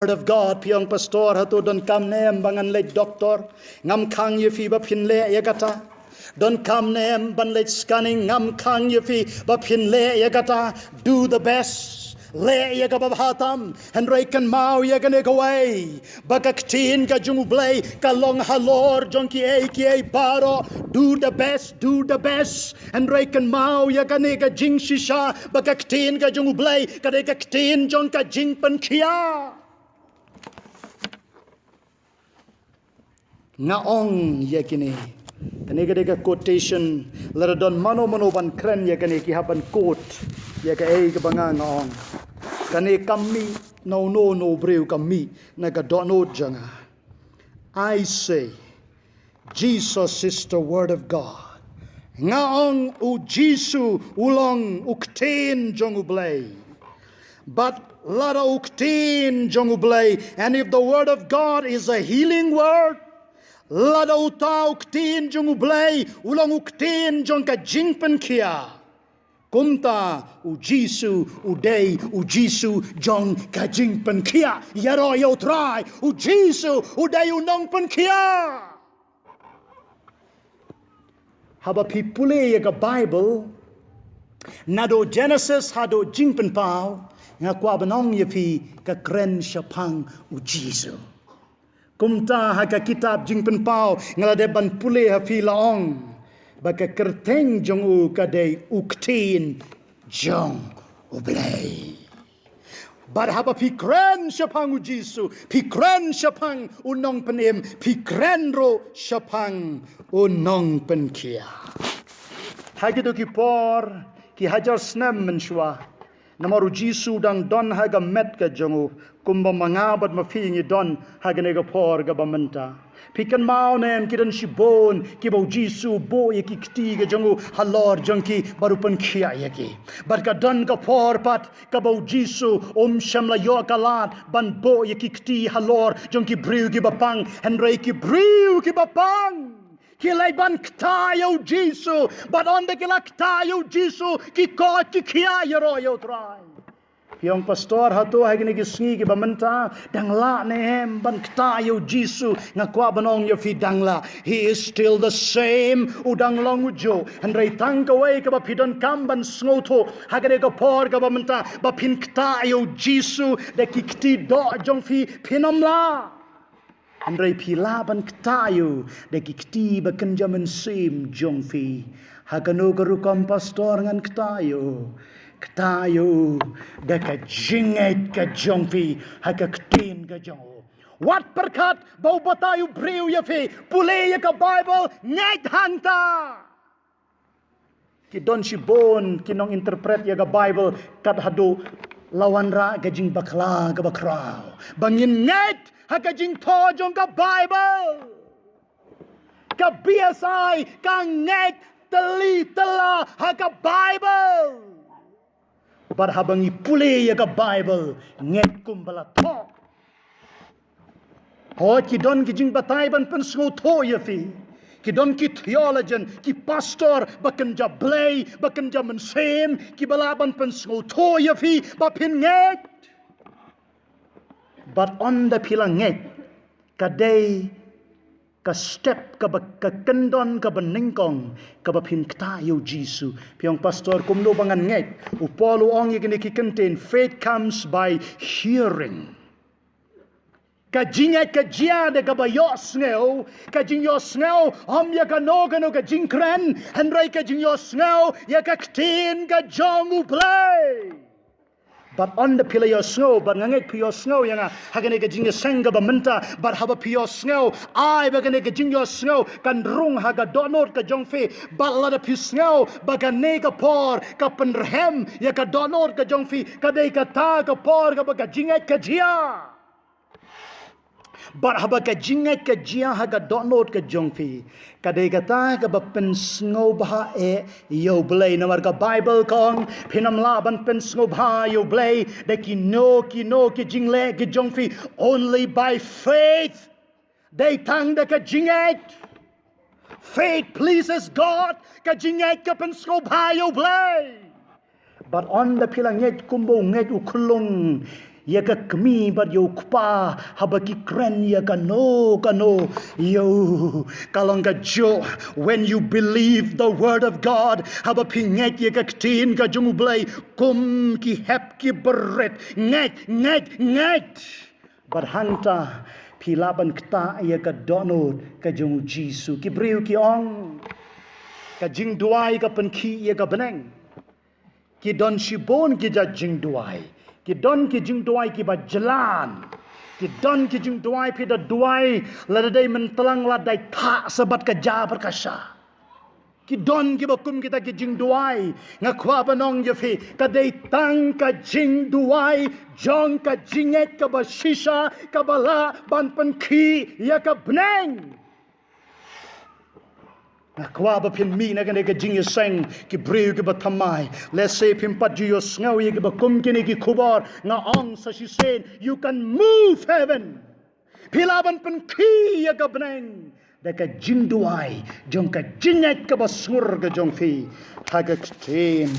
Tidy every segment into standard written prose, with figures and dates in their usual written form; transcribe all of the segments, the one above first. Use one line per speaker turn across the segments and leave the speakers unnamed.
Word of God, piang pastor hatu don kam nem bangan late doctor, ngam kang ye fi ba phin le ye kata. Don kam nem ban late scanning, ngam kang ye fi ba phin le ye kata. Do the best. Le ye ka babahatam, and rekan mau ye ka away. Baka Ktien ka jungu Blei, ka long halor jonki ki baro. Do the best, and rekan mau ye ka jing shisha. Baka Ktien ka jungu Blei, ka Ktien jong ka jing pan kia. Ngaong yakini kanega quotation laradon mano ban kren yakani ki haban quote yaka ka banga ngaong kane kami no breu kami naga dono janga. I say Jesus is the word of God. Ngaong u Jisu ulong ukten jongu Blei. But lada ukten jongu Blei, and if the word of God is a healing word, lada utau Ktien jong Blei ulang Ktien jong ka jingpen kia kumta u Jisu udei u Jisu jong ka jingpen kia yaro yo try u Jisu udei unong pen kia haba pipule ye ka Bible nado Genesis hado jingpen pau nga kwa banong ye fi ka kren shapang u Jisu kumta haka kitab jingpen pau ngalade ban pule ha fi laong baka kerteng jong u kadai uktin jong u Blei. But haba pikren shapang u Jisu, pikren shapang unong penim, pikren ro shapang unong pen kia. Hagido ki por ki hajar snem menshwa. Namaru Jisu dang don haga met ka jongu kumba mangabat mafingi don haga nega por ga bamenta pikan mau nem kidan shibon kibo Jisu bo yaki kti ga jongu halor jongki barupan khia yaki bar ka don ka por pat ka bo Jisu shamla yo kalat ban bo yaki kti halor jongki briu ki bapang henrei ki briu ki bapang kilai ban ktayo Jisu but on the kila ktayo Jisu ki ko ki khia yaro yo try Yung pastor hatu hagini gisngi ki bamenta dangla nehem ban ktayo Jisu ngakwa banong yo fi dangla he is still the same udang long ujo and ray tang away ka ba pidon kamban sngoto hagani ka por ka bamenta ba pin ktayo Jisu de kikti do jong fi pinamla Andrei pilaban ktayo de kikti ba kenjaman sim jong fi hagano garukam pastor ngan ktayo de ka jinget ka jong fi haga ktin ka jong wat perkat bau batayu breu ya fi pule ya ka Bible nget hanta ki don shibon kinong interpret ya ka Bible kat hadu lawan ra gajing bakla ka bakraw bangin nget hakajing to jong ka Bible ka biasai ka nget teli tela haka Bible but habang ipule ya ka Bible nget kumbala to hot ki don gijing batay ban pensngo to ya fi ki don ki theologian ki pastor bakan ja Blei bakan ja mensem ki balaban pensngo to ya fi ba pin nget but on the pilanget kadai ka step ka kendon ka beningkong ka bapin ktayo Jisu piang pastor kumno bangan nget upolo ong yekini ki contain faith comes by hearing ka jinget ka jiade ka bayos ngeo ka jinyos ngeo om ya ka nogano ka jingkren henry ka jinyos ngeo ya ka Ktien ka jongu Blei but on the pillar your snow, but nangek pio snow yanga haganega jinga senga bamenta, but haba pio snow, I baganega jinga snow, kan rung haga donor ka jongfe, but lada pi snow, baganega por, ka penrhem, ya ka donor ka jongfi, ka de ka ta ka por, ka baga jinga ka jia. But haba ka jinga ka jia haga donor ka jongfi, ka de ka ta ka bapen snow baha yo Blei namar ka Bible kong pinam laban pen snow baha yo Blei de ki jingle ki jongfi only by faith they tang de ka jinget faith pleases God ka jinget ka pen snow baha yo Blei but on the pilang nget kumbo nget ukulung ya ka kmi bar yo kpa habaki kren ya kano yo kalong ka jo when you believe the word of God haba pinget ya ka Ktien ka jung Blei kum ki hep ki beret nget barhanta pilaban kta ya ka donod ka jung Jisu ki briu ki ong ka jing duai ka penki ya ka beneng ki don shibon ki ja jing duai ki don ki jing duai ki ba jalan ki don ki jing duai pi da duai la dai mentelang la dai tha sabat ka ja perkasa ki don ki bakum kita ki jing duai nga kwa banong ye fi ka dai tang ka jing duai jong ka jinget ka ba shisha ka bala ban penki ya ka beneng kwa ba pin mi na ka jing ye seng ki breu ki ba thamai let's say pin pat ju yo sngaw ye ki ba kum ki ni ki khubar nga ong sa shi sen you can move heaven pilaban pen ki ya ka beneng da ka jing duai jong ka jinget ka ba sur ka jong fi ha ka Ktien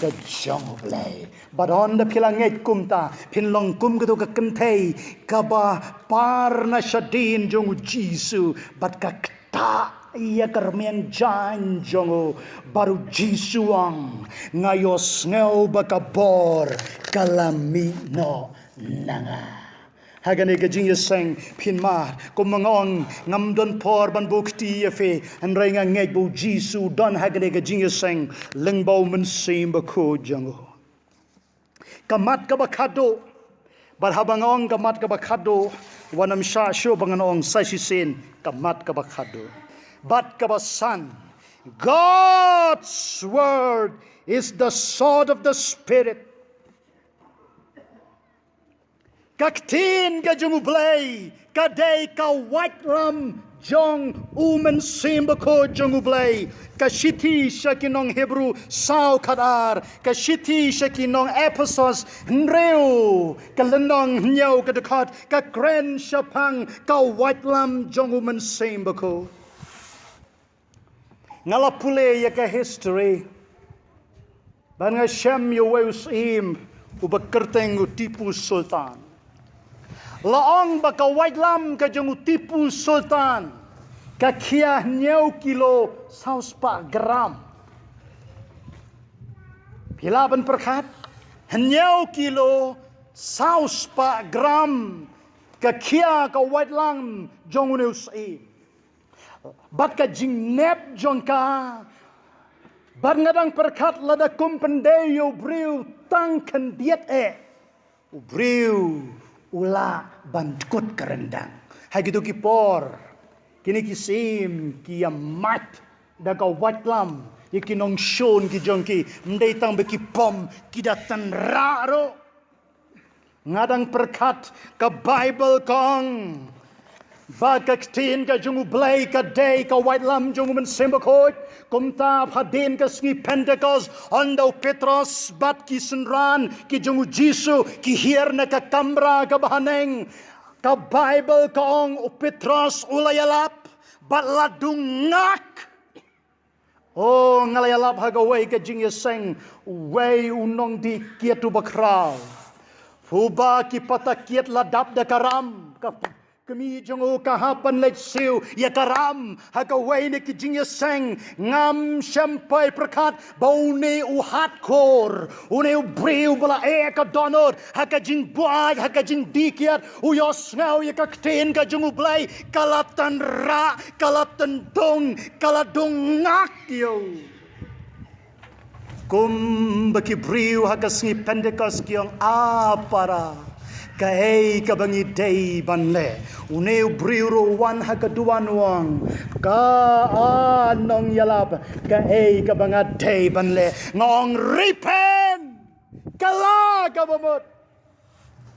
ka jong Blei badon da pilanget kum ta pin long kum ka to ka kentei ka ba par na shadin jong Jisu bat ka kta ia kermian jan jongo baru Jisuang ngayos ngau bakabor kalami no nanga hagane ka jing yeseng pin mar ko mangong ngam don por ban bukti yefe an renga ngej bo Jisu don hagane ka jing yeseng lengbau men sim ba ko jongo kamat ka bakado barhabangong kamat ka bakado wanam sha sho banganong sa sin kamat ka bakado but kabasan God's word is the sword of the spirit ka Ktien ka jung Blei ka dei ka white ram jong umen simba ko jung Blei ka shiti shakinong Hebrew sao kadar ka shiti shakinong Ephesus nreu ka lenong nyau ka dekat ka kren shapang ka white ram jong umen simba ko ngala pule ya ka history ban nga shem yo weus im ubakerteng Tipu Sultan laong baka white lam ka jong Tipu Sultan ka kia nyau kilo saus pa gram pilaban perkat nyau kilo saus pa gram ka kia ka white lam jong neus im bat ka jing nep jong ka bat ngadang perkat lada kumpendeyo briu tang kan diet briu ula bandkut kerendang hai gitu ki por kini ki sim ki amat da ka watlam ikinong shon ki jong ki mdei tang be ki pom ki datan ra ro ngadang perkat ka Bible kong ba ka Ktien ka jung Blei ka dei ka white lam jung men sembakot kumta phadin ka ski Pentecost ondo Petros bat ki sunran ki jung Jisu ki hier na ka kamra ka bahaneng ka Bible kong Petros ulayalap bat ladung ngak oh ngalayalap hagaway ka jing yeseng way unong di kiet ubakraw huba ki patakiet ladap da karam ka kami jongo kahapan letsiu ya karam hagaway ni ki jing yeseng ngam shampai prakat baune uhat kor une ubriu bala ka donor haka jing buag haka jing dikiat uyos ngau ya ka Ktien ka jung Blei kalatan ra kalatan dong kaladong ngak yo kum baki briu haka singi Pentecost kiong apara Kahei kabangi day banle uneu briuro wan hakaduan wang ka anong yalap kahei kabanga day banle ngong ripen kala kabamot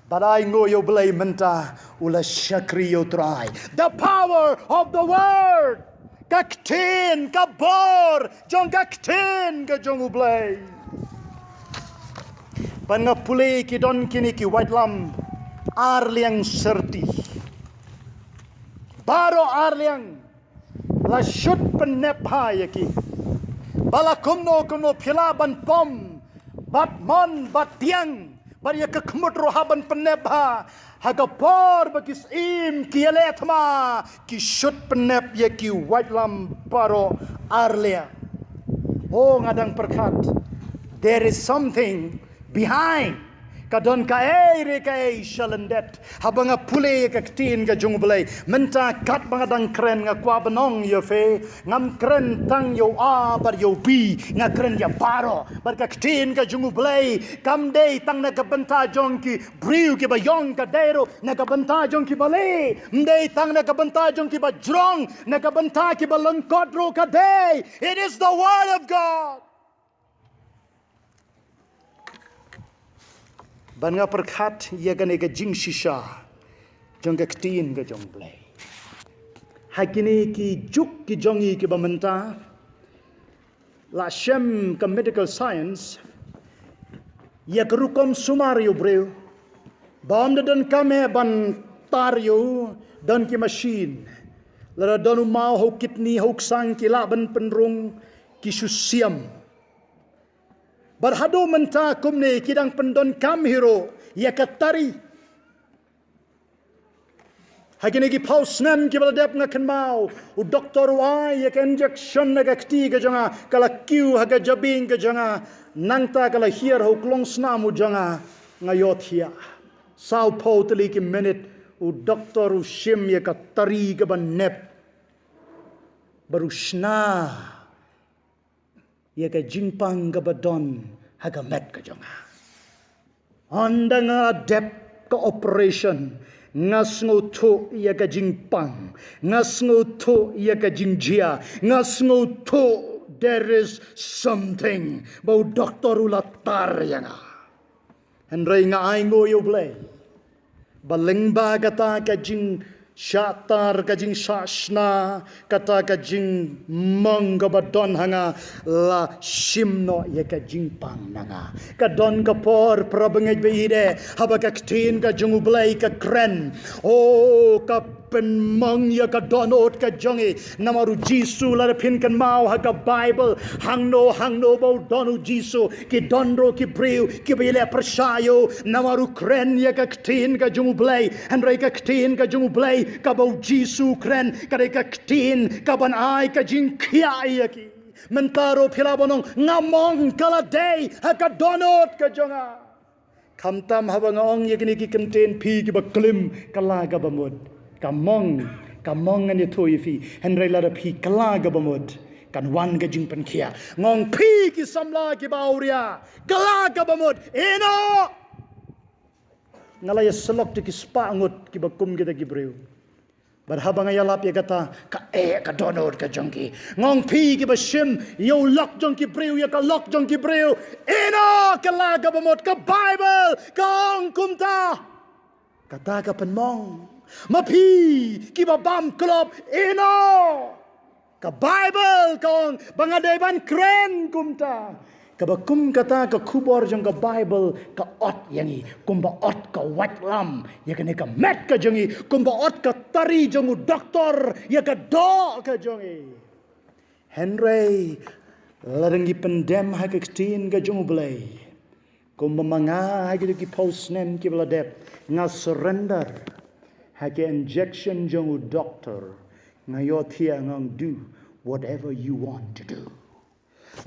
badai ngoyo Blei menta ula shakriyo try the power of the word ka Ktien ka bor jong ka Ktien ka jong Blei pangapuli ki don kini ki white lam arliang serti baro arliang la shut penepha yaki bala kumno pila ban pom bat mon bat tiang Baria ka kemut rohaban penep ha. Haga por bagis im ki eletma ki shut penep ye ki white lam paro arlia. Oh ngadang perkat. There is something behind. Kadon ka re ka shalandet. Habanga pule ka Ktien ka jung Blei. Menta kat bangadang kren nga kwa banong yo fe. Ngam kren tang yo a bar yo bi nga kren ya paro. Bar ka Ktien ka jung Blei. Kam day tang na ka benta jong ki briu ki ba yong ka dero na ka benta jong ki bale. Mday tang na ka benta jong ki ba jrong na ka benta ki ba lengkot ro ka day. It is the word of God. Ban nga perkat ia kan ega jing shisha jong ka Ktien ka jong Blei. Hakini ki juk ki jongi ki bamenta la shem ka medical science ia kerukom sumario breu bam dan kame ban tario dan ki machine la donu mau ho kidney ho sang ki la ban penrung ki susiam. Berhadu menta kumne kidang pendon kam hero ya katari. Hagini ki paus nem ki baladep ngakan mau. U doktor wai ya ka injection na ka kti ka janga kala kiu haga jabing ka janga nangta kala hier ho klong snamu janga ngayot hia. Sao po tali ki minute u doktor u shim ya katari ka ban nep. Baru shna ia ka jingpang ka badon haga met ka jonga. Anda nga dep ka operation ngas ngoto ia ka jingpang ngas ngoto ia ka jingjia ngas ngoto there is something bau doktor ulatar yanga. Henry nga aingo yo Blei balengba kata ka jing syatar kajing sasna kata kajing manggabadon hanga la shimno ye kajing pang nanga kadon kapor prabengej beide haba ka Ktien ka jung Blei ka kren oh ka pen mang ya ka donot ka jongi namaru Jisu la pin kan mau ha ka Bible hangno bau donu Jisu ki donro ki breu ki bele persayo namaru kren ya ka Ktien ka jung Blei henry ka Ktien ka jung Blei kabau Jisu kren kadeka Ktien kaban ai ka jing kia ki mentaro pilabonong ngamong kala day hakadonot ka jonga kamtam habang ong yakini ki Ktien pi ki baklim kala ka bamud kamong an ito ifi henry la pi kala ka bamud kan wan ka jing pen kia ngong pi ki samla ki bauria kala ka bamud ino ngalaya selok ki spangut ki bakum kita ki breu berhabang ayalap ya kata ka donor ka jongki ngong pi ki bashim yo lok jongki breu ya ka lok jongki breu ino kala ka bamot ka Bible ka ong kumta kata ka penmong mapi ki babam klop ino ka Bible ka ong bangaday ban kren kumta kabakum kata ka kubor jong ka Bible ka ot yangi kumba ot ka white lam ya ka met ka jongi kumba ot ka tari jong doktor ya ka do ka jongi Henry larangi pendem ha ka Ktien ka jong Blei kumba manga ha ki post nem ki bladep nga surrender ha ka injection jong doctor nga yotia ngang do whatever you want to do.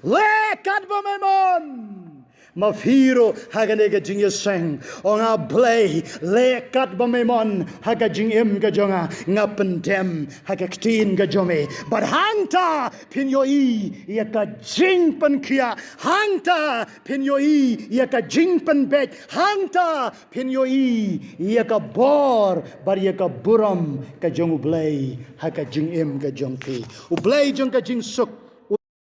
Lekat bamemon mafiro haganega jing yeseng onga Blei lekat bamemon haga jing im ga jonga ngapendem haga Ktien ga jome but hanta pinyoi ya ka jing pen kia hanta pinyoi ya ka jing pen bet hanta pinyoi ya ka bor bar ya ka buram ka jong Blei haga jing im ga jongki u Blei jong ka jing suk